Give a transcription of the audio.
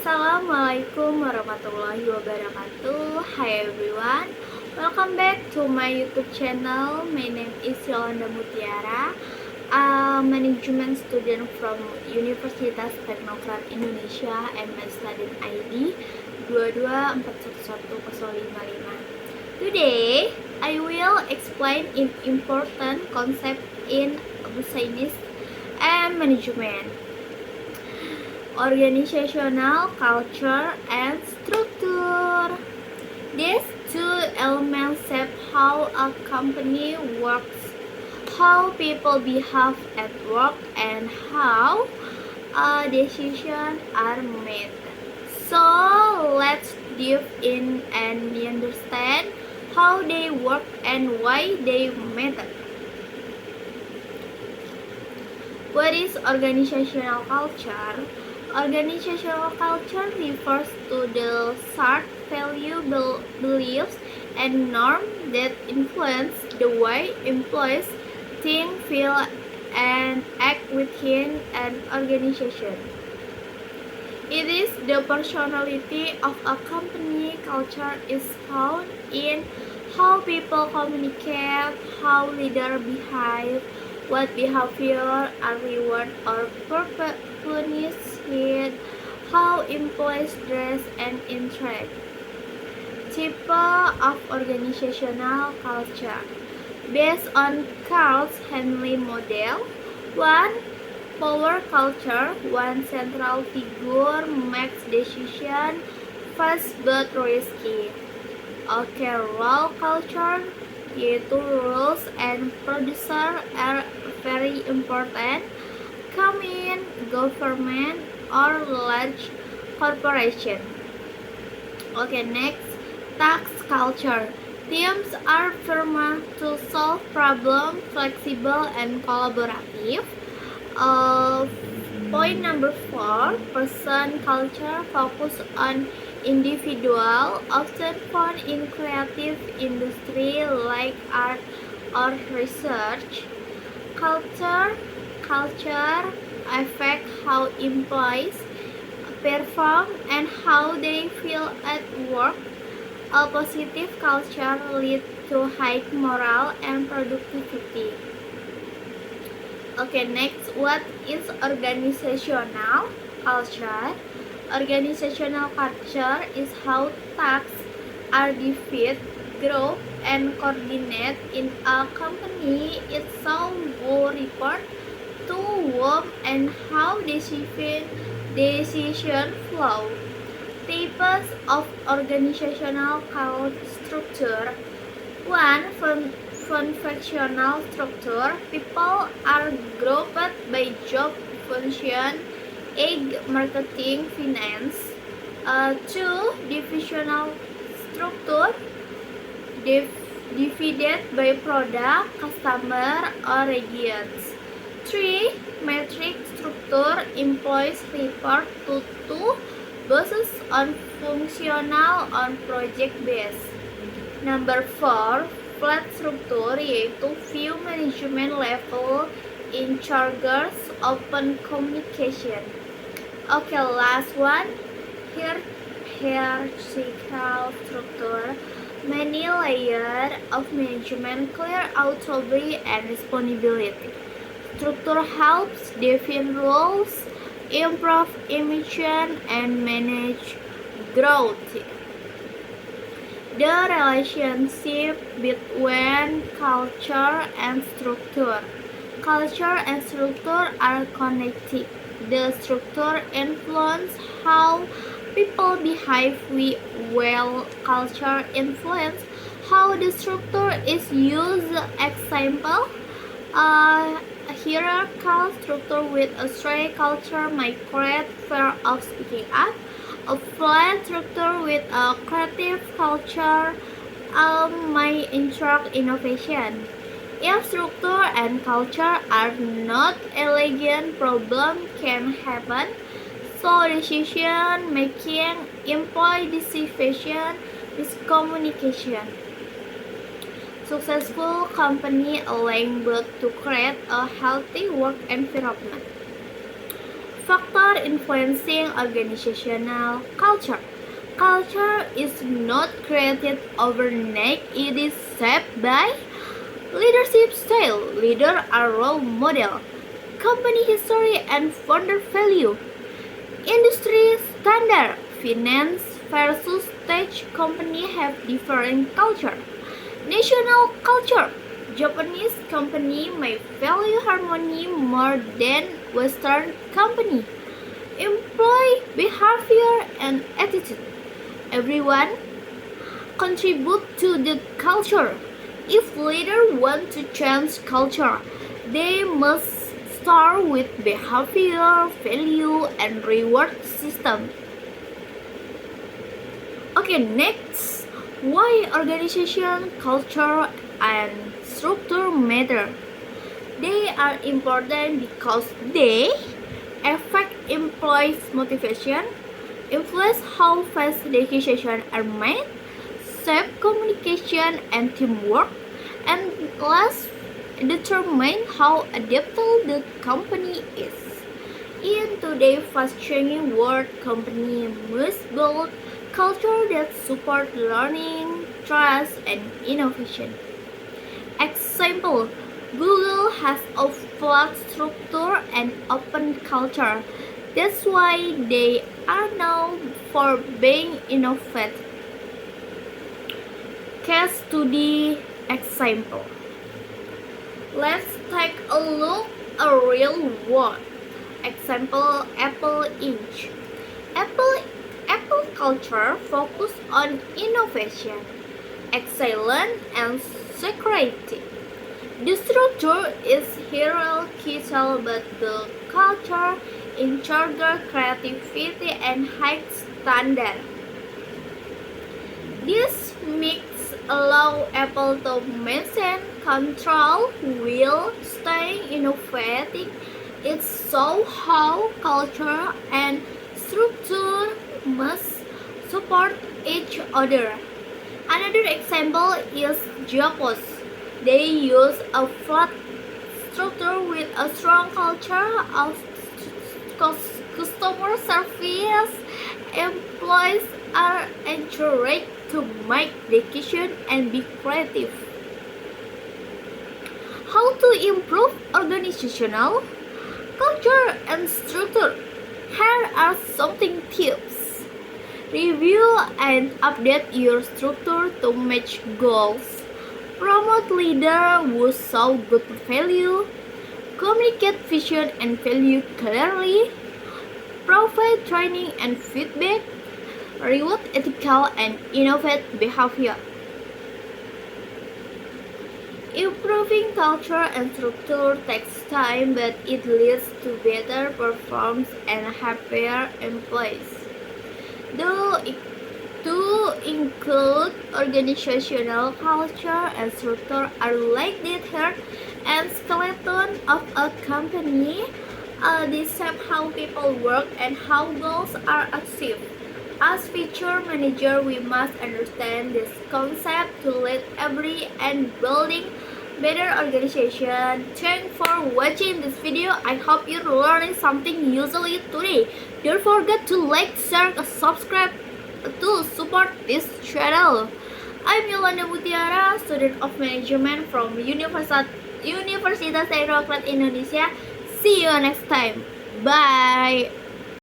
Assalamualaikum warahmatullahi wabarakatuh. Hi everyone, welcome back to my YouTube channel. My name is Yolanda Mutiara, a management student from Universitas Teknokrat Indonesia and my student ID 224110555. Today, I will explain an important concept in business and management: organizational culture and structure. These two elements shape how a company works, how people behave at work, and how decisions are made. So let's dive in and understand how they work and why they matter. What is organizational culture? Organizational culture refers to the shared value, beliefs, and norms that influence the way employees think, feel, and act within an organization. It is the personality of a company. Culture is found in how people communicate, how leaders behave, what behavior are rewarded or punished, how employees dress and interact. Type of organizational culture based on Carl's Henley model. 1. Power culture. One central figure makes decisions fast but risky. Role culture, yaitu rules and procedures are very important. Common government or large corporation. Next, task culture. Teams are firm to solve problems, flexible and collaborative. Point number 4, person culture, focus on individual, often found in creative industry like art or research. Culture affect how employees perform and how they feel at work. A positive culture leads to high morale and productivity. Next, what is organizational culture? Organizational culture is how tasks are divided, grouped, and coordinated in a company. It's how who report to whom and how decision flow. Types of organizational structure. 1. Functional structure. People are grouped by job function, marketing, finance. 2. Divisional structure. Divided by product, customer, or regions. 3. Metric structure. Employees report to two bosses on functional on project base. Number 4. Flat structure, yaitu few management level in charges, open communication. Last one, hierarchical structure, many layers of management, clear authority and responsibility. Structure helps define roles, improve image, and manage growth. The relationship between culture and structure. Culture and structure are connected. The structure influences how people behave, while culture influences how the structure is used. Example, a hierarchical structure with a strict culture might create fear of speaking up. A flat structure with a creative culture might encourage innovation. If structure and culture are not elegant, problems can happen. So decision making, employee decision, miscommunication. Successful company aim both to create a healthy work environment. Factor influencing organizational culture. Culture is not created overnight, it is shaped by leadership style, leader are role model, company history and founder value, industry standard, finance versus tech company have different culture, national culture. Japanese company may value harmony more than Western company. Employee behavior and attitude. Everyone contribute to the culture. If leaders want to change culture, they must start with behavior, value, and reward system. Okay, next, why organization, culture, and structure matter? They are important because they affect employees' motivation, influence how fast decisions are made, shape communication and teamwork, and last, determine how adaptable the company is. In today's fast-changing world, companies must build culture that support learning, trust, and innovation. Example, Google has a flat structure and open culture. That's why they are known for being innovative. Case study example. Let's take a look at a real world example. Apple Inc. Apple culture focus on innovation, excellence, and security. The structure is hierarchical, but the culture encourages creativity and high standard. This mix allows Apple to maintain control while staying innovative. It shows how culture and structure must support each other. Another example is Japan. They use a flat structure with a strong culture of customer service. Employees are encouraged to make decisions and be creative. How to improve organizational culture and structure? Here are some tips. Review and update your structure to match goals. Promote leaders who show good value. Communicate vision and value clearly. Provide training and feedback. Reward ethical and innovative behavior. Improving culture and structure takes time, but it leads to better performance and happier employees. To include organizational culture and structure are like the heart and skeleton of a company. They shape how people work and how goals are achieved. As future manager, we must understand this concept to lead every and building better organization. Thanks for watching this video. I hope you learned something useful today. Don't forget to like, share, and subscribe to support this channel. I'm Yolanda Mutiara, student of management from Universitas Aeroklad Indonesia. See you next time. Bye.